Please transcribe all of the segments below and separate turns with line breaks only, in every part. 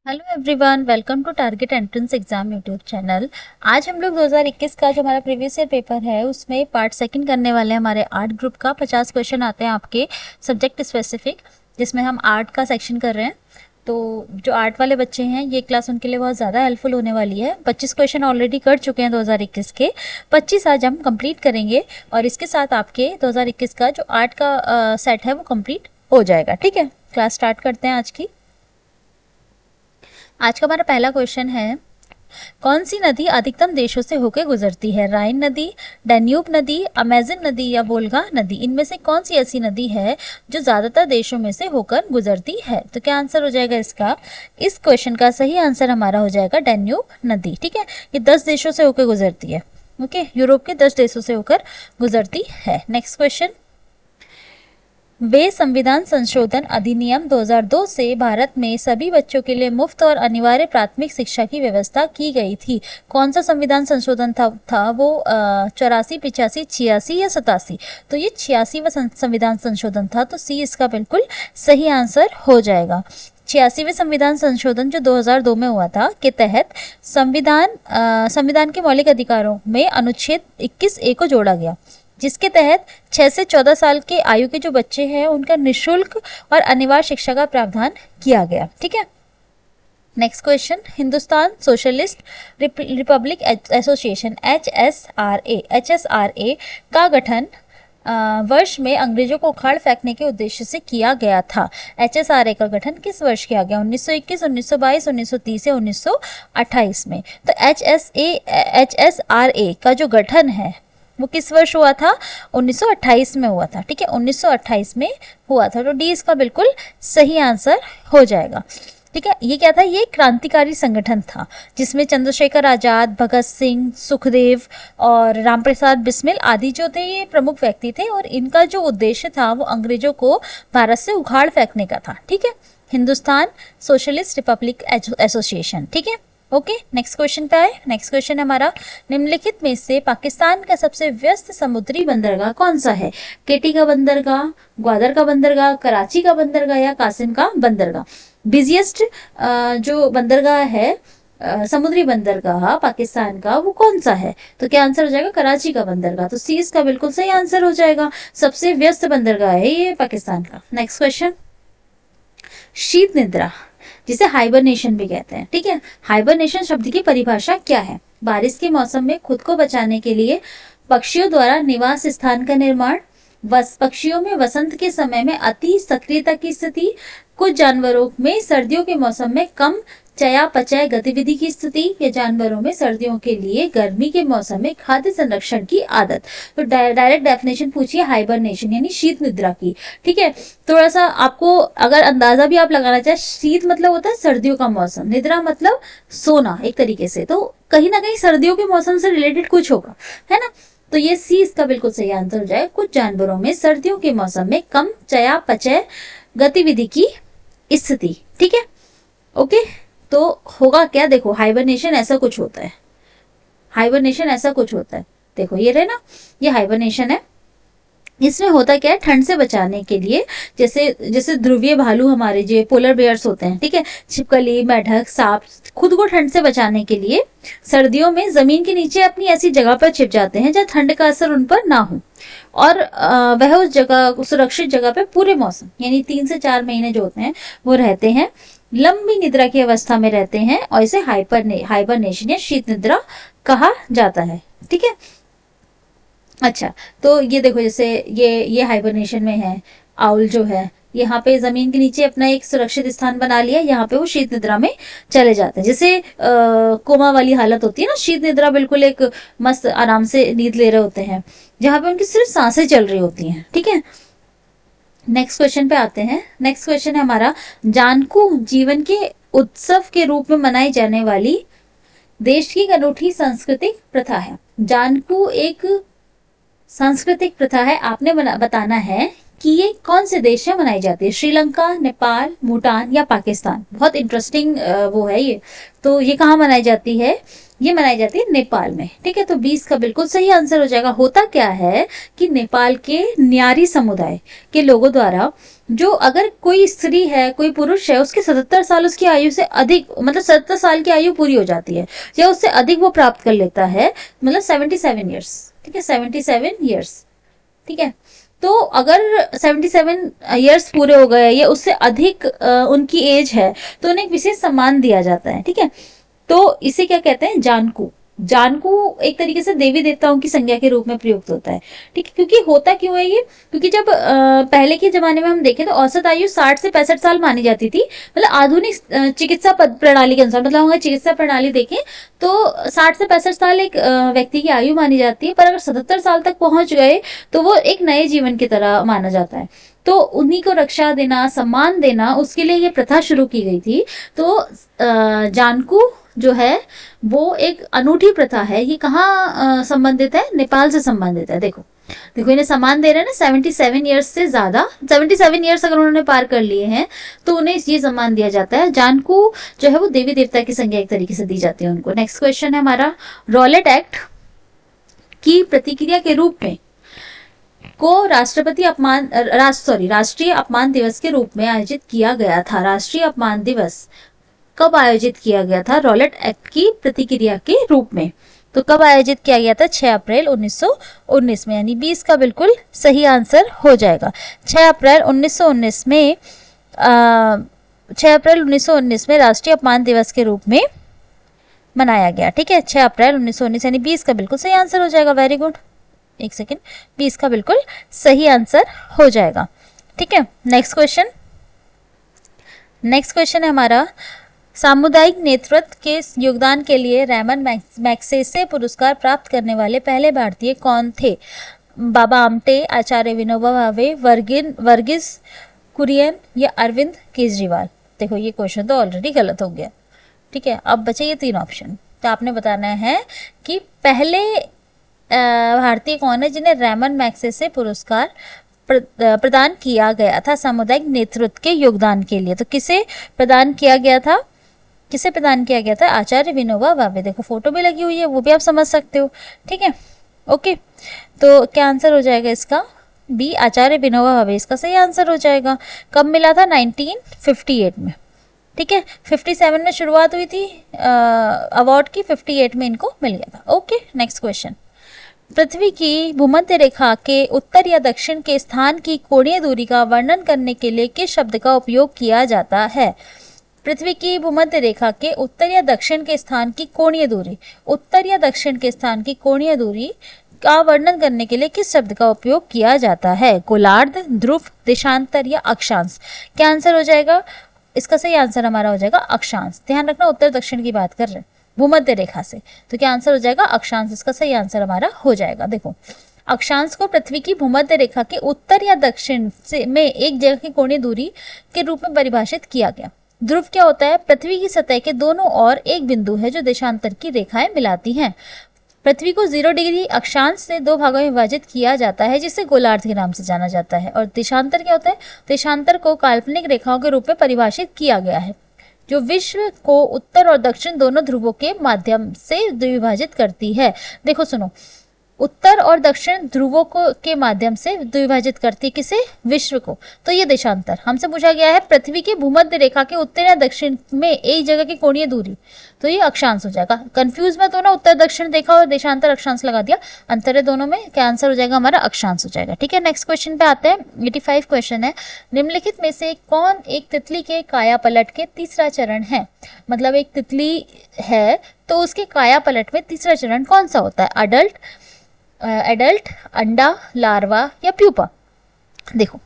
Hello everyone, welcome to target entrance exam YouTube channel. आज हम लोग 2021 का जो हमारा प्रीवियस ईयर पेपर है उसमें पार्ट सेकंड करने वाले हैं। हमारे आर्ट ग्रुप का 50 क्वेश्चन आते हैं आपके सब्जेक्ट स्पेसिफिक, जिसमें हम आर्ट का सेक्शन कर रहे हैं। तो जो आर्ट वाले बच्चे हैं ये क्लास उनके लिए बहुत ज़्यादा हेल्पफुल होने वाली है। 25 क्वेश्चन ऑलरेडी कर चुके हैं 2021 के, 25 आज हम कंप्लीट करेंगे और इसके साथ आपके 2021 का जो आर्ट का सेट है वो कंप्लीट हो जाएगा। ठीक है, क्लास स्टार्ट करते हैं आज की। आज का हमारा पहला क्वेश्चन है, कौन सी नदी अधिकतम देशों से होकर गुजरती है? राइन नदी, डैन्यूब नदी, अमेजन नदी या वोल्गा नदी? इनमें से कौन सी ऐसी नदी है जो ज्यादातर देशों में से होकर गुजरती है? तो क्या आंसर हो जाएगा इसका? इस क्वेश्चन का सही आंसर हमारा हो जाएगा डैन्यूब नदी। ठीक है, ये 10 देशों से होकर गुजरती है। ओके, यूरोप के 10 देशों से होकर गुजरती है। नेक्स्ट क्वेश्चन, वे संविधान संशोधन अधिनियम 2002 से भारत में सभी बच्चों के लिए मुफ्त और अनिवार्य प्राथमिक शिक्षा की व्यवस्था की गई थी। कौन सा संविधान संशोधन था वो? 84, 85, 86 या 87? तो ये 86वां संविधान संशोधन था, तो सी इसका बिल्कुल सही आंसर हो जाएगा। 86वें संविधान संशोधन जो 2002 में हुआ था के तहत संविधान के मौलिक अधिकारों में अनुच्छेद 21A को जोड़ा गया, जिसके तहत 6 से 14 साल के आयु के जो बच्चे हैं उनका निःशुल्क और अनिवार्य शिक्षा का प्रावधान किया गया। ठीक है, next question, Hindustan socialist Republic association HSRA का गठन वर्ष में अंग्रेजों को उखाड़ फेंकने के उद्देश्य से किया गया था। HSRA का गठन किस वर्ष किया गया? 1921, 1922, 1930 या 1928 में? तो HSRA का जो गठन है वो किस वर्ष हुआ था? 1928 में हुआ था। ठीक है, 1928 में हुआ था, तो डी इसका बिल्कुल सही आंसर हो जाएगा। ठीक है, ये क्या था? ये क्रांतिकारी संगठन था जिसमें चंद्रशेखर आजाद, भगत सिंह, सुखदेव और रामप्रसाद बिस्मिल आदि जो थे ये प्रमुख व्यक्ति थे, और इनका जो उद्देश्य था वो अंग्रेजों को भारत से उखाड़ फेंकने का था। ठीक है, हिंदुस्तान सोशलिस्ट रिपब्लिक एसोसिएशन। ठीक है, ओके, नेक्स्ट क्वेश्चन पे आए। नेक्स्ट क्वेश्चन हमारा, निम्नलिखित में से पाकिस्तान का सबसे व्यस्त समुद्री बंदरगाह कौन सा है? केटी का बंदरगाह, ग्वादर का बंदरगाह, कराची का बंदरगाह या कासिम का बंदरगाह? बिजिएस्ट जो बंदरगाह है, समुद्री बंदरगाह पाकिस्तान का, वो कौन सा है? तो क्या आंसर हो जाएगा? कराची का बंदरगाह। तो सी इसका बिल्कुल सही आंसर हो जाएगा, सबसे व्यस्त बंदरगाह है ये पाकिस्तान का। नेक्स्ट क्वेश्चन, शीत निद्रा जिसे हाइबरनेशन भी कहते हैं। ठीक है, हाइबरनेशन शब्द की परिभाषा क्या है? बारिश के मौसम में खुद को बचाने के लिए पक्षियों द्वारा निवास स्थान का निर्माण, पक्षियों में वसंत के समय में अति सक्रियता की स्थिति, कुछ जानवरों में सर्दियों के मौसम में कम चयापचय गतिविधि की स्थिति, या जानवरों में सर्दियों के लिए गर्मी के मौसम में खाद्य संरक्षण की आदत। तो डायरेक्ट डेफिनेशन पूछिए हाइबरनेशन यानी शीत निद्रा की। ठीक है, थोड़ा सा आपको अगर अंदाजा भी आप लगाना चाहे, शीत मतलब होता है सर्दियों का मौसम, निद्रा मतलब सोना एक तरीके से, तो कहीं ना कहीं सर्दियों के मौसम से रिलेटेड कुछ होगा, है ना? तो ये सी इसका बिल्कुल सही आंसर हो जाए, कुछ जानवरों में सर्दियों के मौसम में कम चयापचय गतिविधि की स्थिति। ठीक है, ओके, तो होगा क्या? देखो, हाइबरनेशन ऐसा कुछ होता है, हाइबरनेशन ऐसा कुछ होता है। देखो ये रहे ना, ये हाइबरनेशन है। इसमें होता क्या है, ठंड से बचाने के लिए, जैसे जैसे ध्रुवीय भालू हमारे जो पोलर बेयर्स होते हैं, ठीक है, छिपकली, मेढक, सांप, खुद को ठंड से बचाने के लिए सर्दियों में जमीन के नीचे अपनी ऐसी जगह पर छिप जाते हैं जहाँ ठंड का असर उन पर ना हो, और वह उस जगह, सुरक्षित जगह पे पूरे मौसम यानी 3 से 4 महीने जो होते हैं वो रहते हैं, लंबी निद्रा की अवस्था में रहते हैं, और इसे हाइबरनेशन या शीत निद्रा कहा जाता है। ठीक है, अच्छा, तो ये देखो, जैसे ये हाइबरनेशन में है, आउल जो है यहाँ पे जमीन के नीचे अपना एक सुरक्षित स्थान बना लिया, यहाँ पे वो शीत निद्रा में चले जाते हैं। जैसे कोमा वाली हालत होती है ना, शीत निद्रा बिल्कुल एक मस्त आराम से नींद ले रहे होते हैं, जहाँ पे उनकी सिर्फ सांसें चल रही होती हैं। ठीक है, नेक्स्ट क्वेश्चन पे आते हैं। नेक्स्ट क्वेश्चन है हमारा, जानकू जीवन के उत्सव के रूप में मनाई जाने वाली देश की एक अनूठी सांस्कृतिक प्रथा है। जानकू एक सांस्कृतिक प्रथा है, आपने बताना है कि ये कौन से देश में मनाई जाती है, श्रीलंका, नेपाल, भूटान या पाकिस्तान। बहुत इंटरेस्टिंग वो है ये। तो ये कहाँ मनाई जाती है, ये मनाई जाती है नेपाल में। ठीक है, तो 20 का बिल्कुल सही आंसर हो जाएगा। होता क्या है कि नेपाल के न्यारी समुदाय के लोगों द्वारा, जो अगर कोई स्त्री है, कोई पुरुष है, उसके 77 साल उसकी आयु से अधिक, मतलब 77 साल की आयु पूरी हो जाती है या उससे अधिक वो प्राप्त कर लेता है, मतलब 77 ईयर्स। ठीक है, 77 ईयर्स। ठीक है, तो अगर 77 ईयर्स पूरे हो गए या उससे अधिक उनकी एज है तो उन्हें एक विशेष सम्मान दिया जाता है। ठीक है, तो इसे क्या कहते हैं, जानकू। जानकू एक तरीके से देवी देवताओं की संज्ञा के रूप में प्रयुक्त होता है। ठीक है, क्योंकि होता क्यों है ये, क्योंकि जब पहले के जमाने में हम देखें तो औसत आयु 60 से 65 साल मानी जाती थी। मतलब आधुनिक चिकित्सा प्रणाली के अनुसार, मतलब अगर चिकित्सा प्रणाली देखें तो 60 से 65 साल एक व्यक्ति की आयु मानी जाती है, पर अगर 77 साल तक पहुंच गए तो वो एक नए जीवन की तरह माना जाता है। तो उन्हीं को रक्षा देना, सम्मान देना, उसके लिए ये प्रथा शुरू की गई थी। तो जानकू जो है वो एक अनूठी प्रथा है। ये कहाँ संबंधित है, नेपाल से संबंधित है। देखो देखो इन्हें सम्मान दे रहे हैं ना, 77 ईयर्स से ज्यादा, 77 ईयर्स अगर उन्होंने पार कर लिए हैं तो उन्हें ये सम्मान दिया जाता है। जानकू जो है वो देवी देवता की संज्ञा एक तरीके से दी जाती है उनको। नेक्स्ट क्वेश्चन है हमारा, रॉलेट एक्ट की प्रतिक्रिया के रूप में को राष्ट्रीय अपमान दिवस के रूप में आयोजित किया गया था। राष्ट्रीय अपमान दिवस कब आयोजित किया गया था रॉलेट एक्ट की प्रतिक्रिया के रूप में? तो कब आयोजित किया गया था? 6 अप्रैल 1919 में, यानी 20 का बिल्कुल सही आंसर हो जाएगा। 6 अप्रैल 1919 में 6 अप्रैल 1919 में राष्ट्रीय अपमान दिवस के रूप में मनाया गया। ठीक है, 6 अप्रैल 1919, यानी 20 का बिल्कुल सही आंसर हो जाएगा। वेरी गुड, एक सेकेंड, 20 का बिल्कुल सही आंसर हो जाएगा। ठीक है, नेक्स्ट क्वेश्चन है हमारा, सामुदायिक नेतृत्व के योगदान के लिए रैमन मैग्सेसे पुरस्कार प्राप्त करने वाले पहले भारतीय कौन थे? बाबा आमटे, आचार्य विनोबा भावे, वर्गीस कुरियन या अरविंद केजरीवाल? देखो ये क्वेश्चन तो ऑलरेडी गलत हो गया। ठीक है, अब बचे ये 3 ऑप्शन। तो आपने बताना है कि पहले भारतीय कौन है जिन्हें रैमन मैग्सेसे पुरस्कार प्रदान किया गया था सामुदायिक नेतृत्व के योगदान के लिए। तो किसे प्रदान किया गया था? आचार्य विनोबा भावे। देखो फोटो भी लगी हुई है, वो भी आप समझ सकते हो। ठीक है, ओके, तो क्या आंसर हो जाएगा इसका? बी, आचार्य विनोबा भावे इसका सही आंसर हो जाएगा। कब मिला था? 1958 में। ठीक है, 57 में शुरुआत हुई थी अवार्ड की, 58 में इनको मिल गया था। ओके, नेक्स्ट क्वेश्चन, पृथ्वी की भूमध्य रेखा के उत्तर या दक्षिण के स्थान की कोणीय दूरी का वर्णन करने के लिए किस शब्द का उपयोग किया जाता है? पृथ्वी की भूमध्य रेखा के उत्तर या दक्षिण के स्थान की कोणीय दूरी, उत्तर या दक्षिण के स्थान की कोणीय दूरी का वर्णन करने के लिए किस शब्द का उपयोग किया जाता है? गोलार्ध, ध्रुव, देशांतर या अक्षांश? क्या आंसर हो जाएगा? इसका सही आंसर हमारा हो जाएगा अक्षांश। ध्यान रखना, उत्तर दक्षिण की बात कर रहे हैं भूमध्य रेखा से, तो क्या आंसर हो जाएगा? अक्षांश। इसका सही आंसर हमारा हो जाएगा। देखो, अक्षांश को पृथ्वी की भूमध्य रेखा के उत्तर या दक्षिण से में एक जगह की कोणीय दूरी के रूप में परिभाषित किया गया। ध्रुव क्या होता है? पृथ्वी की सतह के दोनों ओर एक बिंदु है जो देशांतर की रेखाएं मिलाती हैं। पृथ्वी को 0 डिग्री अक्षांश से 2 भागों में विभाजित किया जाता है, जिसे गोलार्ध के नाम से जाना जाता है। और देशांतर क्या होता है? देशांतर को काल्पनिक रेखाओं के रूप में परिभाषित किया गया है जो विश्व को उत्तर और दक्षिण दोनों ध्रुवों के माध्यम से द्विभाजित करती है। देखो सुनो, उत्तर और दक्षिण ध्रुवों को के माध्यम से द्विभाजित करती है किसे? विश्व को। तो ये देशांतर हमसे पूछा गया है पृथ्वी के भूमध्य रेखा के उत्तर या दक्षिण में एक जगह की कोणीय दूरी, तो ये अक्षांश हो जाएगा। कंफ्यूज मत होना, उत्तर दक्षिण देखा और देशांतर अक्षांश लगा दिया, अंतर है दोनों में। क्या आंसर हो जाएगा हमारा? अक्षांश हो जाएगा। ठीक है, नेक्स्ट क्वेश्चन पे आते हैं। 85 क्वेश्चन है, निम्नलिखित में से कौन एक तितली के काया पलट के तीसरा चरण है? मतलब एक तितली है तो उसके काया पलट में तीसरा चरण कौन सा होता है? एडल्ट, अंडा, लार्वा या प्यूपा? देखो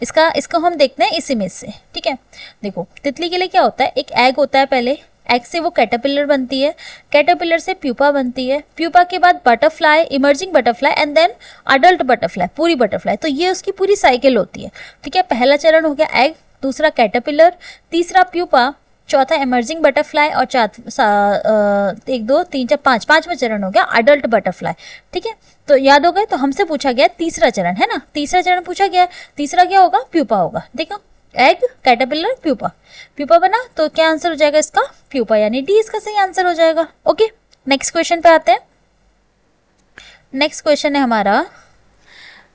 इसको हम देखते हैं इस इमेज से। ठीक है, देखो तितली के लिए क्या होता है? एक एग होता है, पहले एग से वो कैटरपिलर बनती है, कैटरपिलर से प्यूपा बनती है, प्यूपा के बाद butterfly, emerging butterfly and then adult butterfly, पूरी बटरफ्लाई। तो ये उसकी पूरी साइकिल होती है। ठीक है, पहला चरण हो गया एग, दूसरा कैटरपिलर, तीसरा प्यूपा, चौथा इमर्जिंग बटरफ्लाई, और 1 2 3 4 5, पांचवा चरण हो गया अडल्ट बटरफ्लाई। ठीक है, तो याद हो गए। तो हमसे पूछा गया तीसरा चरण, है ना, तीसरा चरण पूछा गया। तीसरा क्या होगा, प्यूपा होगा। देखो, एग, कैटरपिलर, प्यूपा, प्यूपा बना तो क्या आंसर हो जाएगा इसका, प्यूपा, यानी डी इसका सही आंसर हो जाएगा। ओके, नेक्स्ट क्वेश्चन पे आते हैं। नेक्स्ट क्वेश्चन है हमारा,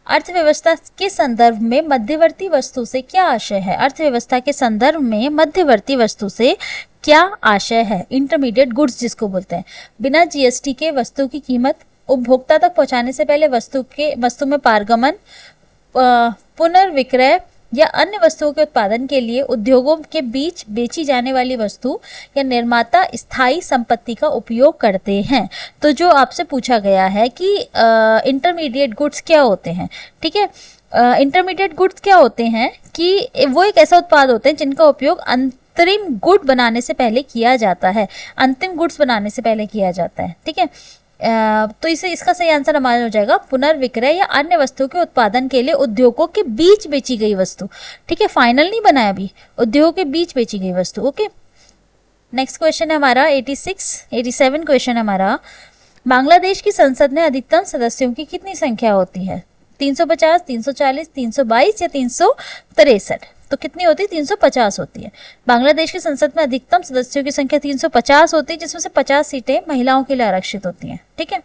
अर्थव्यवस्था के संदर्भ में मध्यवर्ती वस्तु से क्या आशय है। अर्थव्यवस्था के संदर्भ में मध्यवर्ती वस्तु से क्या आशय है, इंटरमीडिएट गुड्स जिसको बोलते हैं। बिना जीएसटी के वस्तु की कीमत उपभोक्ता तक पहुंचाने से पहले वस्तु में पारगमन, पुनर्विक्रय या अन्य वस्तुओं के उत्पादन के लिए उद्योगों के बीच बेची जाने वाली वस्तु या निर्माता स्थायी संपत्ति का उपयोग करते हैं। तो जो आपसे पूछा गया है कि इंटरमीडिएट गुड्स क्या होते हैं, ठीक है, इंटरमीडिएट गुड्स क्या होते हैं कि वो एक ऐसा उत्पाद होते हैं जिनका उपयोग अंतरिम गुड बनाने से पहले किया जाता है, अंतिम गुड्स बनाने से पहले किया जाता है। ठीक है, तो इसे इसका सही आंसर हमारा हो जाएगा पुनर्विक्रय या अन्य वस्तु के उत्पादन के लिए उद्योगों के बीच बेची गई वस्तु। ठीक है, फाइनल नहीं बनाया अभी, उद्योगों के बीच बेची गई वस्तु। ओके, नेक्स्ट क्वेश्चन है हमारा 87 क्वेश्चन है हमारा, बांग्लादेश की संसद में अधिकतम सदस्यों की कितनी संख्या होती है, 350, 340, 322 या 363। तो कितनी होती है, 350 होती है। बांग्लादेश की संसद में अधिकतम सदस्यों की संख्या 350 होती है, जिसमें से 50 सीटें महिलाओं के लिए आरक्षित होती हैं। ठीक है,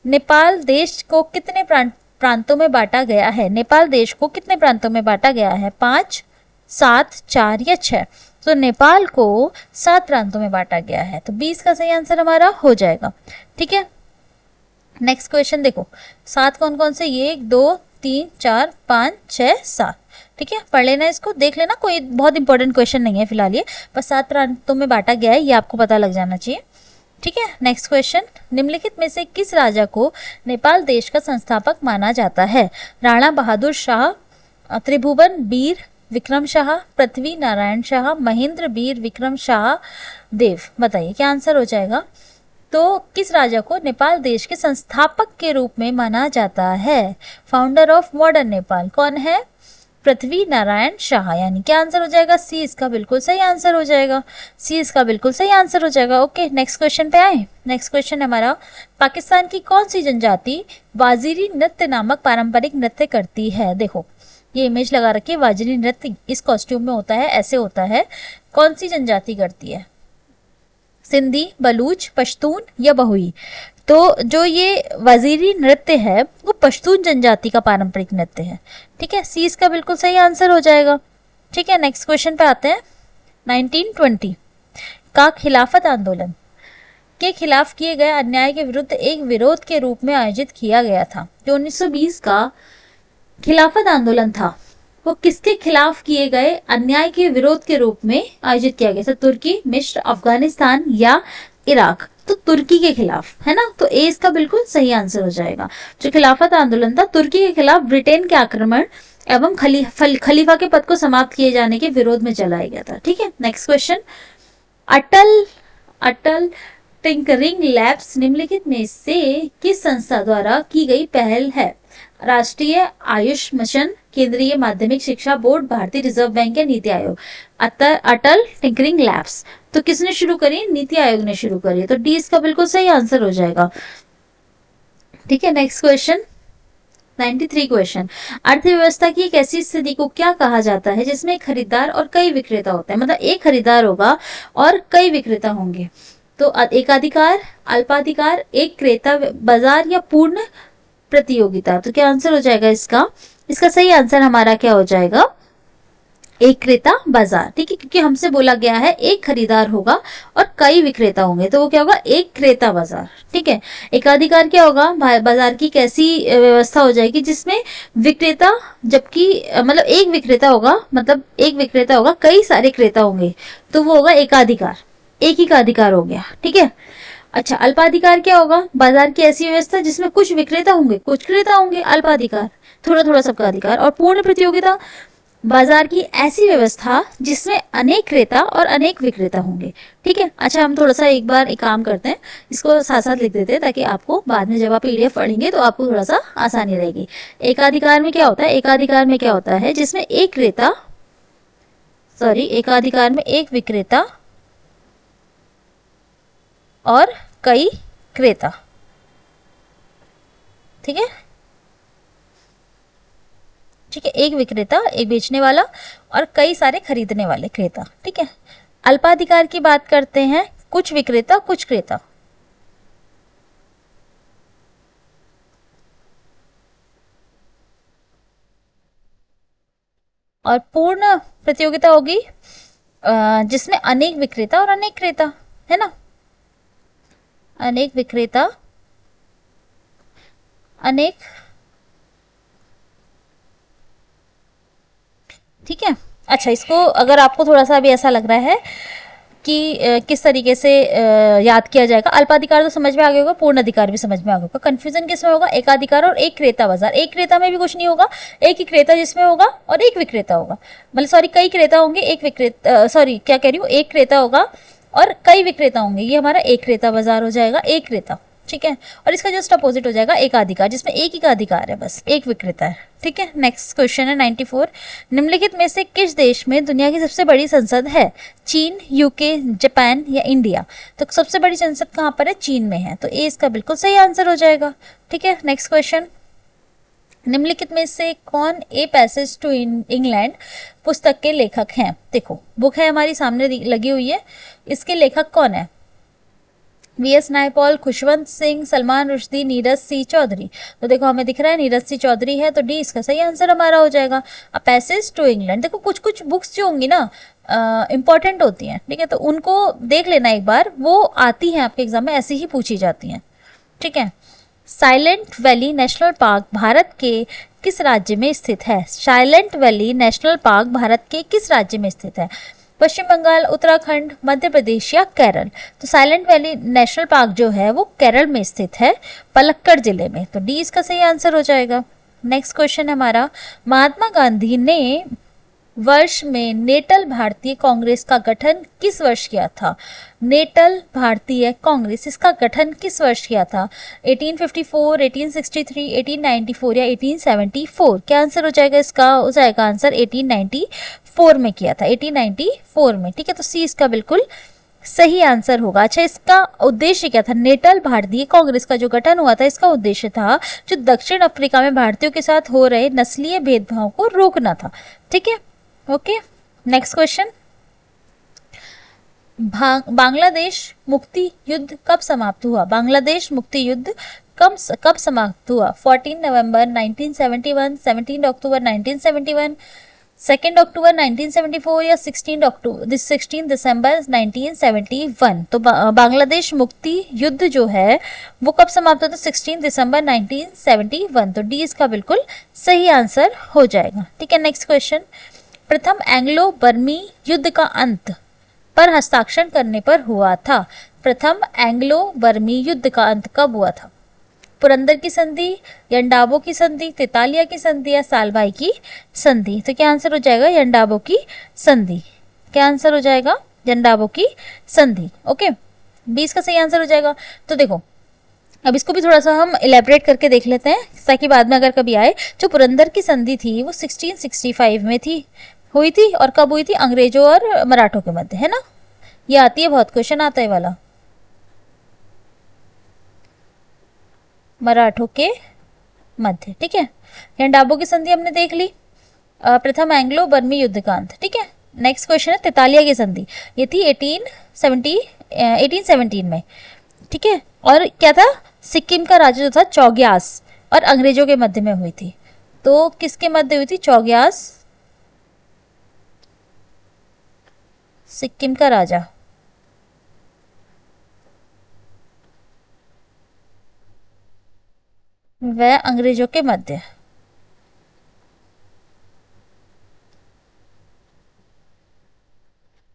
नेपाल देश को कितने प्रांतों में बांटा गया है। नेपाल देश को कितने प्रांतों में बांटा गया है, 5, 7, 4 या 6। तो नेपाल को 7 प्रांतों में बांटा गया है, तो 20 का सही आंसर हमारा हो जाएगा। ठीक है, नेक्स्ट क्वेश्चन देखो, 7 कौन कौन से, ये 1 2 3 4 5 6 7। ठीक है, पढ़ लेना इसको, देख लेना, कोई बहुत इंपॉर्टेंट क्वेश्चन नहीं है फिलहाल ये, बस 7 प्रांतों में बांटा गया है, ये आपको पता लग जाना चाहिए। ठीक है, नेक्स्ट क्वेश्चन, निम्नलिखित में से किस राजा को नेपाल देश का संस्थापक माना जाता है। राणा बहादुर शाह, त्रिभुवन बीर विक्रम शाह, पृथ्वी नारायण शाह, महेंद्र बीर विक्रम शाह देव। बताइए क्या आंसर हो जाएगा। तो किस राजा को नेपाल देश के संस्थापक के रूप में माना जाता है, फाउंडर ऑफ मॉडर्न नेपाल, कौन है, पृथ्वी नारायण शाह, यानी क्या आंसर हो जाएगा, सी इसका बिल्कुल सही आंसर हो जाएगा, सी इसका बिल्कुल सही आंसर हो जाएगा। ओके, नेक्स्ट क्वेश्चन पे आए। नेक्स्ट क्वेश्चन हमारा, पाकिस्तान की कौन सी जनजाति वाजिरी नृत्य नामक पारंपरिक नृत्य करती है। देखो, ये इमेज लगा रखी है, वाजिरी नृत्य इस कॉस्ट्यूम में होता है, ऐसे होता है, कौन सी जनजाति करती है, सिंधी, बलूच, पश्तून या बहुई। तो जो ये वाजिरी नृत्य है वो पश्तून जनजाति का पारंपरिक नृत्य है। ठीक है, सी इसका बिल्कुल सही आंसर हो जाएगा। ठीक है, नेक्स्ट क्वेश्चन पे आते हैं। 1920 का खिलाफत आंदोलन के खिलाफ किए गए अन्याय के विरुद्ध एक विरोध के रूप में आयोजित किया गया था। जो 1920 का खिलाफत आंदोलन था वो किसके खिलाफ किए गए अन्याय के विरोध के रूप में आयोजित किया गया था, तुर्की, मिस्र, अफगानिस्तान या इराक। तो तुर्की के खिलाफ, है ना, तो ए इसका बिल्कुल सही आंसर हो जाएगा। जो खिलाफत आंदोलन था तुर्की के खिलाफ ब्रिटेन के आक्रमण एवं खलीफा के पद को समाप्त किए जाने के विरोध में चलाया गया था। ठीक है, नेक्स्ट क्वेश्चन, अटल टिंकरिंग लैब्स निम्नलिखित में से किस संस्था द्वारा की गई पहल है। राष्ट्रीय आयुष मिशन, केंद्रीय माध्यमिक शिक्षा बोर्ड, भारतीय रिजर्व बैंक या नीति आयोग। अटल टिंकरिंग लैब्स तो किसने शुरू करी, नीति आयोग ने शुरू करी, तो डी इसका बिल्कुल सही आंसर हो जाएगा। ठीक है, नेक्स्ट क्वेश्चन 93 क्वेश्चन, अर्थव्यवस्था की एक ऐसी स्थिति को क्या कहा जाता है जिसमें एक खरीदार और कई विक्रेता होते हैं। मतलब एक खरीदार होगा और कई विक्रेता होंगे। तो एकाधिकार, अल्पाधिकार, एक क्रेता बाजार या पूर्ण प्रतियोगिता। तो क्या आंसर हो जाएगा इसका सही आंसर हमारा क्या हो जाएगा, एक क्रेता बाजार। ठीक है, क्योंकि हमसे बोला गया है एक खरीदार होगा और कई विक्रेता होंगे, तो वो क्या होगा, एक क्रेता बाजार। ठीक है, एकाधिकार क्या होगा, बाजार की कैसी व्यवस्था हो जाएगी जिसमें विक्रेता, जबकि मतलब एक विक्रेता होगा, कई सारे क्रेता होंगे, तो वो होगा एकाधिकार, एक ही का अधिकार हो गया। ठीक है, अच्छा, अल्पाधिकार क्या होगा, बाजार की ऐसी व्यवस्था जिसमें कुछ विक्रेता होंगे, कुछ क्रेता होंगे, अल्पाधिकार, थोड़ा थोड़ा सबका अधिकार। और पूर्ण प्रतियोगिता, बाजार की ऐसी व्यवस्था जिसमें अनेक क्रेता और अनेक विक्रेता होंगे। ठीक है, अच्छा, हम थोड़ा सा एक बार एक काम करते हैं, इसको साथ साथ लिख देते हैं ताकि आपको बाद में जब आप पीडीएफ पढ़ेंगे तो आपको थोड़ा सा आसानी रहेगी। एकाधिकार में क्या होता है, एकाधिकार में क्या होता है जिसमें एक क्रेता सॉरी, एकाधिकार में एक विक्रेता और कई क्रेता। ठीक है, ठीक है, एक विक्रेता, एक बेचने वाला और कई सारे खरीदने वाले क्रेता। ठीक है, अल्पाधिकार की बात करते हैं, कुछ विक्रेता कुछ क्रेता। और पूर्ण प्रतियोगिता होगी जिसमें अनेक विक्रेता और अनेक क्रेता, है ना, अनेक विक्रेता अनेक। ठीक है, अच्छा, इसको अगर आपको थोड़ा सा भी ऐसा लग रहा है कि किस तरीके से याद किया जाएगा, अल्पाधिकार तो समझ में आ गया होगा, पूर्ण अधिकार भी समझ में आ गया होगा, कंफ्यूजन किसमें होगा, एकाधिकार और एक क्रेता बाजार। एक क्रेता में भी कुछ नहीं होगा, एक ही क्रेता जिसमें होगा और एक विक्रेता होगा, मतलब सॉरी कई क्रेता होंगे, एक विक्रेता, सॉरी क्या कह रही हूँ, एक क्रेता होगा और कई विक्रेता होंगे, ये हमारा एक क्रेता बाजार हो जाएगा, एक क्रेता। ठीक है, और इसका जस्ट अपोजिट हो जाएगा एकाधिकार, जिसमें एक ही का अधिकार है, बस एक विक्रेता है। ठीक है, नेक्स्ट क्वेश्चन है 94। निम्नलिखित में से किस देश में दुनिया की सबसे बड़ी संसद है? चीन, यूके, जापान या इंडिया? तो सबसे बड़ी संसद कहाँ पर है? चीन में है, तो ए इसका बिल्कुल सही आंसर हो जाएगा। ठीक है, नेक्स्ट क्वेश्चन, निम्नलिखित में से कौन ए पैसेज टू इंग्लैंड पुस्तक के लेखक हैं? देखो, बुक है हमारी सामने लगी हुई है, इसके लेखक कौन है? वीएस नायपॉल, खुशवंत सिंह, सलमान रुश्दी, नीरज सी चौधरी। तो देखो हमें दिख रहा है नीरज सी चौधरी है, तो डी इसका सही आंसर हमारा हो जाएगा। अब पैसेज टू इंग्लैंड, देखो कुछ कुछ बुक्स जो होंगी ना इंपॉर्टेंट होती हैं, ठीक है, तो उनको देख लेना एक बार, वो आती हैं आपके एग्जाम में, ऐसी ही पूछी जाती हैं। ठीक है, silent valley national park Bharat के किस राज्य में स्थित है? Silent valley national park Bharat के किस राज्य में स्थित है? पश्चिम बंगाल, उत्तराखंड, मध्य प्रदेश या केरल? तो साइलेंट वैली नेशनल पार्क जो है वो केरल में स्थित है, पलक्कड़ जिले में, तो डी इसका सही आंसर हो जाएगा। नेक्स्ट क्वेश्चन है हमारा, महात्मा गांधी ने वर्ष में नेटल भारतीय कांग्रेस का गठन किस वर्ष किया था? नेटल भारतीय कांग्रेस, इसका गठन किस वर्ष किया था? 1854, 1863, 1894 या 1874? क्या आंसर हो जाएगा इसका? हो जाएगा आंसर 1894 में किया था, 1894 में। ठीक है, तो सी इसका बिल्कुल सही आंसर होगा। अच्छा, इसका उद्देश्य क्या था? नेटल भारतीय कांग्रेस का जो गठन हुआ था, इसका उद्देश्य था जो दक्षिण अफ्रीका में भारतीयों के साथ हो रहे नस्लीय भेदभाव को रोकना था। ठीक है, ओके, नेक्स्ट क्वेश्चन, बांग्लादेश मुक्ति युद्ध कब समाप्त हुआ? बांग्लादेश मुक्ति युद्ध कब समाप्त हुआ? 14 नवंबर 1971, 17 अक्टूबर 1971, 2 अक्टूबर 1974 या 16 दिसंबर 1971? तो बांग्लादेश मुक्ति युद्ध जो है वो कब समाप्त होता है? 16 दिसंबर 1971, तो डी इसका बिल्कुल सही आंसर हो जाएगा। ठीक है, नेक्स्ट क्वेश्चन, प्रथम एंग्लो बर्मी युद्ध का अंत पर हस्ताक्षर करने पर हुआ था? प्रथम एंग्लो बर्मी युद्ध का अंत कब हुआ था? पुरंदर की संधि, यंडाबो की संधि, तेतालिया की संधि या सालभाई की संधि? तो क्या आंसर हो जाएगा? यंडाबो की संधि। क्या आंसर हो जाएगा? यंडाबो की संधि। ओके, 20 का सही आंसर हो जाएगा। तो देखो, अब इसको भी थोड़ा सा हम इलेबरेट करके देख लेते हैं, ताकि बाद में अगर कभी आए। जो पुरंदर की संधि थी वो 1665 में हुई थी, और कब हुई थी? अंग्रेजों और मराठों के मध्य, है ना, ये आती है, बहुत क्वेश्चन आता है वाला, मराठों के मध्य। ठीक है, यंडाबो की संधि हमने देख ली, प्रथम एंग्लो बर्मी युद्ध का अंत। ठीक है, नेक्स्ट क्वेश्चन है तेतालिया की संधि, ये थी 1817 में। ठीक है, और क्या था? सिक्किम का राजा जो था चौग्यास, और अंग्रेजों के मध्य में हुई थी। तो किसके मध्य हुई थी? चौग्यास, सिक्किम का राजा, वह अंग्रेजों के मध्य।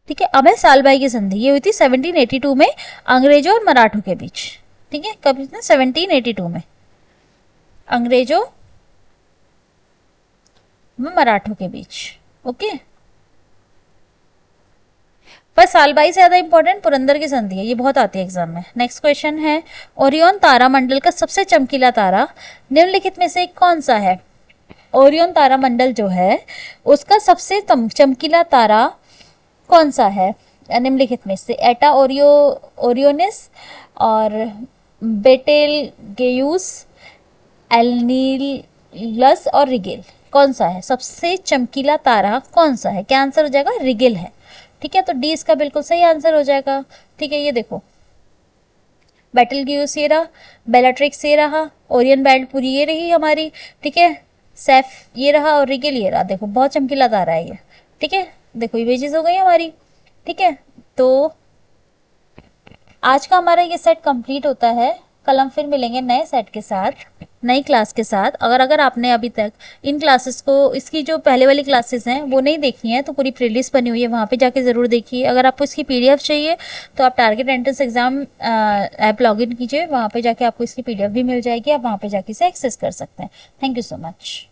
ठीक है, अब है सालभाई की संधि, ये हुई थी 1782 में अंग्रेजों और मराठों के बीच। ठीक है, कब? 1782 में अंग्रेजों व मराठों के बीच। ओके, पर सालभाई से ज्यादा इंपॉर्टेंट पुरंदर की संधि है, ये बहुत आती है एग्जाम में। नेक्स्ट क्वेश्चन है, ओरियन तारा मंडल का सबसे चमकीला तारा निम्नलिखित में से कौन सा है? ओरियन तारा मंडल जो है उसका सबसे चमकीला तारा कौन सा है निम्नलिखित में से? एटा ओरियोनिस और बेटेलगेयूस, एल्नीलस और रिगेल, कौन सा है सबसे चमकीला तारा? कौन सा है? क्या आंसर हो जाएगा? रिगेल है। ठीक है, तो डी इसका बिल्कुल सही आंसर हो जाएगा। ठीक है, ये देखो बेटलग्यूस ये रहा, बेलाट्रिक्स ये रहा, ओरियन बेल्ट पूरी ये रही हमारी। ठीक है, सेफ ये रहा और रिगेल ये रहा। देखो बहुत चमकीला तारा है ये। ठीक है, देखो ये चीज हो गई हमारी। ठीक है, तो आज का हमारा ये सेट कंप्लीट होता है। कल हम फिर मिलेंगे नए सेट के साथ, नई क्लास के साथ। अगर अगर आपने अभी तक इन क्लासेस को, इसकी जो पहले वाली क्लासेस हैं वो नहीं देखी हैं, तो पूरी प्लेलिस्ट बनी हुई है, वहाँ पे जाके ज़रूर देखिए। अगर आपको इसकी पीडीएफ चाहिए तो आप target entrance exam app login कीजिए, वहाँ पे जाके आपको इसकी पीडीएफ भी मिल जाएगी, आप वहाँ पे जाके इसे एक्सेस कर सकते हैं। Thank you so much.